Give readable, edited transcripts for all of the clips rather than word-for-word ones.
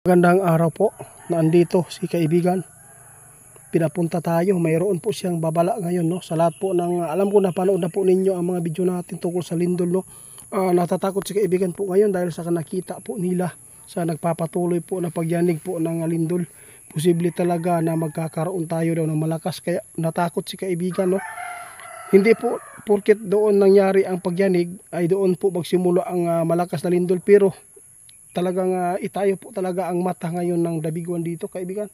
Magandang araw po, naandito si kaibigan. Pinapunta tayo, mayroon po siyang babala ngayon, no? Sa lahat po ng, alam ko napanood na po ninyo ang mga video natin tungkol sa lindol, no? Natatakot si kaibigan po ngayon dahil sa nakita po nila sa nagpapatuloy po na pagyanig po ng lindol. Posible talaga na magkakaroon tayo daw ng malakas, kaya natakot si kaibigan, no? Hindi po porket doon nangyari ang pagyanig ay doon po magsimula ang malakas na lindol, pero talagang itayo po talaga ang mata ngayon ng Dabiguan dito, kaibigan.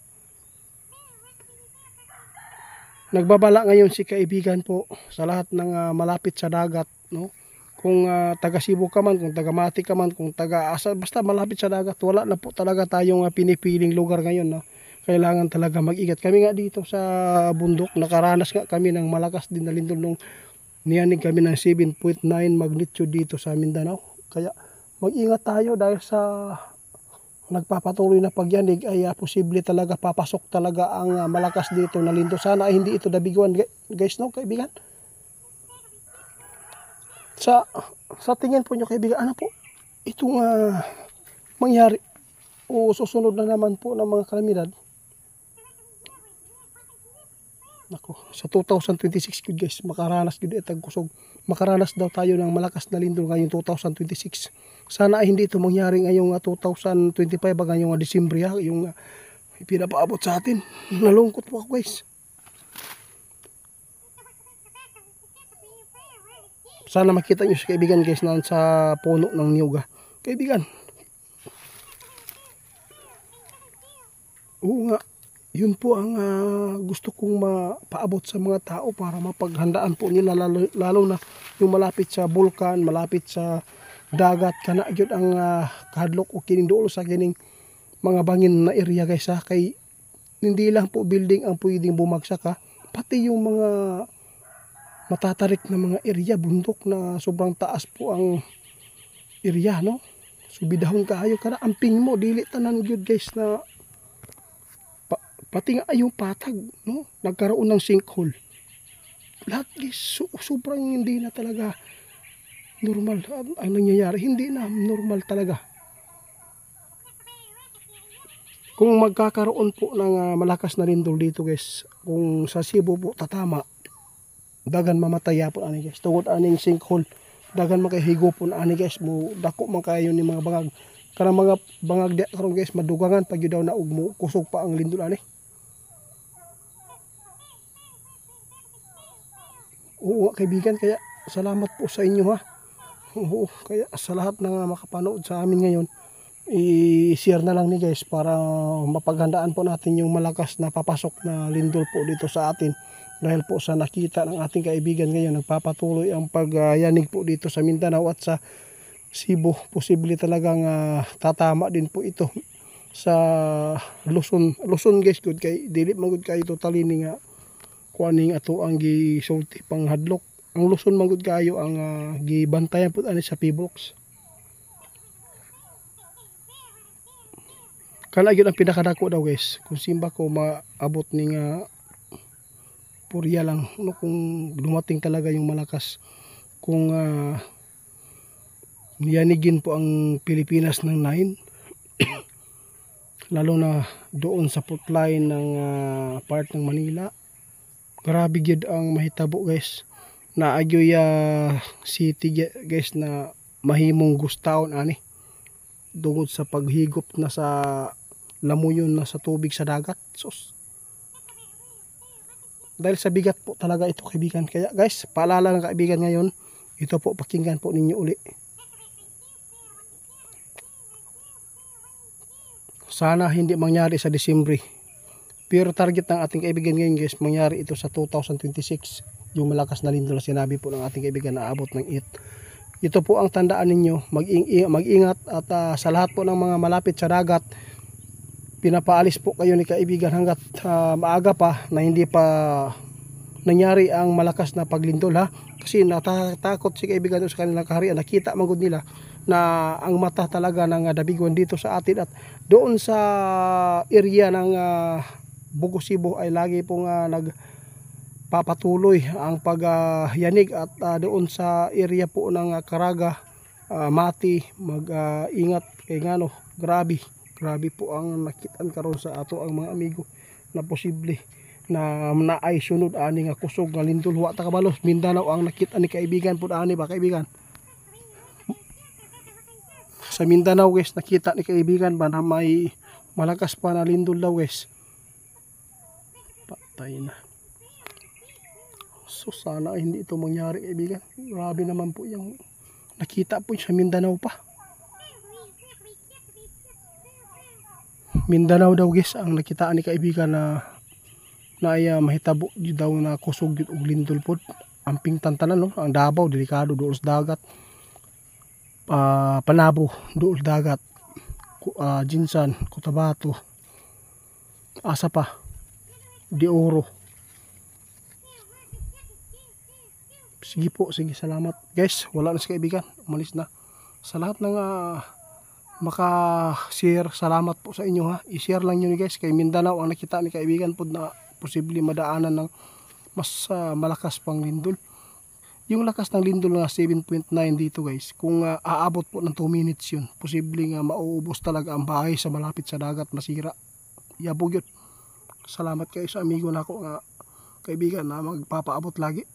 Nagbabala ngayon si kaibigan po sa lahat ng malapit sa dagat, no? Kung taga Cebu ka man, kung taga Mati ka man, kung taga asa, basta malapit sa dagat, wala na po talaga tayong pinipiling lugar ngayon, no? Kailangan talaga mag-ingat. Kami nga dito sa bundok, nakaranas nga kami ng malakas din na lindol nung niyanig kami ng 7.9 magnitude dito sa Mindanao. Kaya mag-ingat tayo dahil sa nagpapatuloy na pagyanig ay posible talaga papasok talaga ang malakas dito na lindol. Sana ay hindi ito Dabiguan, guys, no, kaibigan. Sa tingin po nyo, kaibigan, ano po itong mangyari o susunod na naman po ng mga kalamidad? Nako, sa 2026 good, guys, makaranas gud itag kusog. Makaranas daw tayo ng malakas na lindol ngayong 2026. Sana ay hindi ito mangyari ngayong 2025 ngayong Disyembre, yung pinapaabot sa atin. Nalungkot po ako, guys. Sana makita nyo si kaibigan, guys, na sa puno ng niyog, kaibigan. Oo nga, yun po ang gusto kong mapaabot sa mga tao para mapaghandaan po nila, lalo na yung malapit sa bulkan, malapit sa dagat, kana yun ang kahadlok o kininduol sa kining mga bangin na area, guys, kay hindi lang po building ang pwedeng bumagsak, pati yung mga matatarik na mga area, bundok na sobrang taas po ang area, no? Subidahon kayo kana amping mo dili tanan gyud, guys, na pati nga yung patag, no? Nagkaroon ng sinkhole. Lahat, guys, sobrang hindi na talaga normal ang nangyayari. Hindi na normal talaga. Kung magkakaroon po ng malakas na lindol dito, guys, kung sa Cebu po tatama, dagan mamataya po ani, guys. Tungod aning sinkhole, dagan makahigo po ani, guys. Mo dako man kayo ni mga bangag. Karang mga bangag di karon, guys, madugangan pag daw na ug kusog pa ang lindol ani. Oo, kaibigan, kaya salamat po sa inyo, Oo, kaya sa lahat ng makapanood sa amin ngayon, i-share na lang ni, guys, para mapaghandaan po natin yung malakas na papasok na lindol po dito sa atin. Dahil po sa nakita ng ating kaibigan ngayon, nagpapatuloy ang pagyanig po dito sa Mindanao at sa Cebu. Posible talagang tatama din po ito sa Luzon, guys, good kay dili man gud kayo totally ni nga kuaning ato ang gisulti pang hadlok. Ang Luzon man gud kayo ang gibantayan pud ani sa P-box. Kana gyud ang pinakadako daw, guys, kung simba ko maabot ning purya lang, no, kung dumating talaga yung malakas, kung niyanigin po ang Pilipinas ng 9 lalo na doon sa fault line ng part ng Manila. Grabe gyud ang mahitabo, guys, na agyoy city, guys, na mahimong gustahon ani tungod sa paghigop na sa lamuyon na sa tubig sa dagat. Sus, dahil sa bigat po talaga ito, kaibigan. Kaya, guys, paalala ng kaibigan ngayon, ito po, pakinggan po ninyo uli. Sana hindi mangyari sa Disyembre, pero target ng ating kaibigan ngayon, guys, mangyari ito sa 2026, yung malakas na lindol na sinabi po ng ating kaibigan na abot ng 8. Ito po ang tandaan ninyo, mag-ingat at sa lahat po ng mga malapit sa dagat, pinapaalis po kayo ni kaibigan hanggat maaga pa na hindi pa nangyari ang malakas na paglindol, kasi natatakot si kaibigan doon sa kanilang kaharian. Nakita magud nila na ang mata talaga ng Dabiguan dito sa atin at doon sa area ng Bugo, Cebu ay lagi pong nagpapatuloy ang pagyanig at doon sa area po ng Caraga, Mati, mag-ingat kay ngano, grabe Grabe po ang nakitaan karon sa ato ang mga amigo na posible na naay sunod ani nga kusog nga lindol wa ta kabalos. Mindanao ang nakita ni kaibigan pud ani ba kaibigan. Sa Mindanao guys nakita ni kaibigan ba na may malakas pa na lindol daw guys. Patay na. So sana hindi ito mangyari kaibigan. Grabe naman po yung nakita po sa Mindanao pa. Mindanao daw guys ang nakitaan ni kaibigan na mahitabo jud daw na kusog jud og lindol pod. Amping tantanan no, ang Davao delikado dool sa dagat. Panabo dool dagat. Jinsan, Cotabato. Asa pa? De Oro. Sige po, sige, salamat. Guys, wala na si kaibigan, umalis na. Sa lahat ng maka-share, salamat po sa inyo ha. I-share lang nyo guys, kay Mindanao ang nakita ni kaibigan po na posible madaanan ng mas malakas pang lindol. Yung lakas ng lindol na 7.9 dito guys, kung aabot po ng 2 minutes yun, posible nga mauubos talaga ang bahay sa malapit sa dagat, masira. Yabog yun. Salamat kayo sa amigo na ako nga kaibigan na magpapaabot lagi.